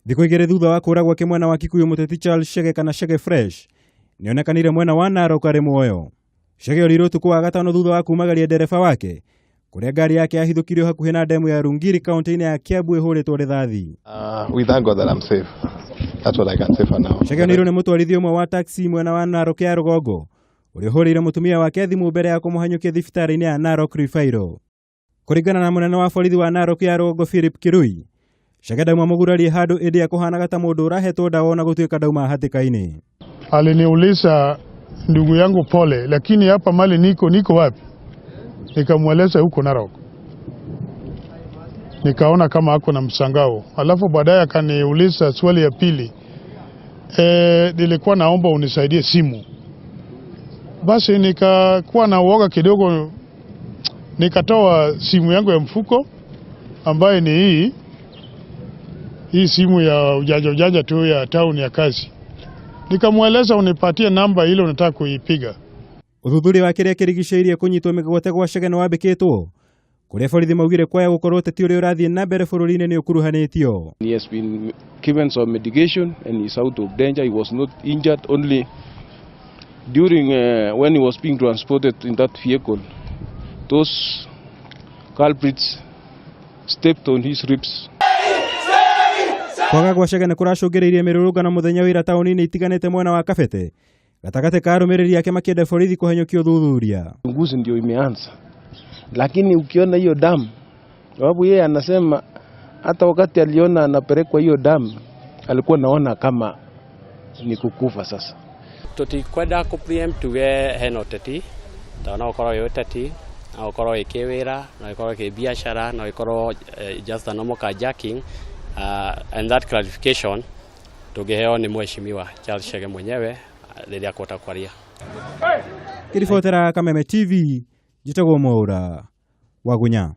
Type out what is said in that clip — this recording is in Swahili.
Thikũ igĩrĩ thutha wa kũragwo kĩmwena wa Kikuyu mũteti Charles Chege kana Chege Fresh nĩonekanire mwena wa Narok arĩ muoyo. Chege orirwo ũtukũ wa gatano thutha wa kumagaria ndereba wake kũrĩa ngari yake yahithũkirio hakuhĩ na ndemu ya Rungiri kaunti-inĩ ya Kiambu ĩhũrĩtwo rithathi. We thank God that I'm safe. That's what I can say for now. Chege orirwo nĩ mũtwarithia ũmwe wa taxi mwena wa Narok ya rũgongo ũrĩa ũhũrĩire mũtumia wake thimũ mbere ya kũmũhanyũkia thibitarĩ-inĩ ya Narok Referral. Kũringana na mũnene wa borithi wa Narok ya rũgongo Philip Kirui, Chege dauma mũgurarie handũ ĩndĩ ya kũhanaga ta mũndũ ũrahetwo dawa na gũtuĩka dauma hatĩka-inĩ. Aliniuliza ndugu yangu pole, lakini hapa mali niko wapi? Nikamweleza huko Narok. Nikaona kama hako na msangao. Alafu baadaye akaniuliza swali ya pili. Nilikuwa naomba unisaidie simu. Basi nikakuwa na uoga kidogo, nikatoa simu yangu ya mfuko ambaye ni hii simu ya ujaja tu ya town ya kazi. Nikamweleza unipatie namba ile unataka kuipiga. Ũthuthuria wa kĩrĩa kĩrigicĩirie kũnyitwo mĩgwate gwa Chege nĩ wambĩkĩtwo kũrĩa borithi maugire kwaya gũkorwo ũteti ũrĩa ũrathiĩ na mbere bũrũri-inĩ nĩ ũkuruhanĩtio. He has been given some medication and he is out of danger. He was not injured, only during when he was being transported in that vehicle. Those culprits stepped on his ribs. Kwaga gwa Chege nĩ kũracũngĩrĩirie mĩrũrũngano mũthenya wa ira taũni-inĩ itiganĩte mwena wa Kabete gatagatĩ ka arũmĩrĩri ake makĩenda borithi kũhanyũkia ũthuthuria. Uchunguzi ndio imeanza, lakini ukiona hiyo damu, sababu yeye anasema hata wakati aliona anapelekwa hiyo damu alikuwa naona kama ni kukufa. Sasa tutikwenda kupriem tuge hena ũteti tona ũkorwo wĩ ũteti na ũkorwo wĩ kĩwĩra na ũkorwo wĩ biashara na ũkorwo just a normal carjacking. And that clarification tungeheo ni mheshimiwa Charles Chege mwenyewe rĩrĩa akũhota kwaria. Kiribotera Kameme TV, njĩtagwo Mwaura Wagunya.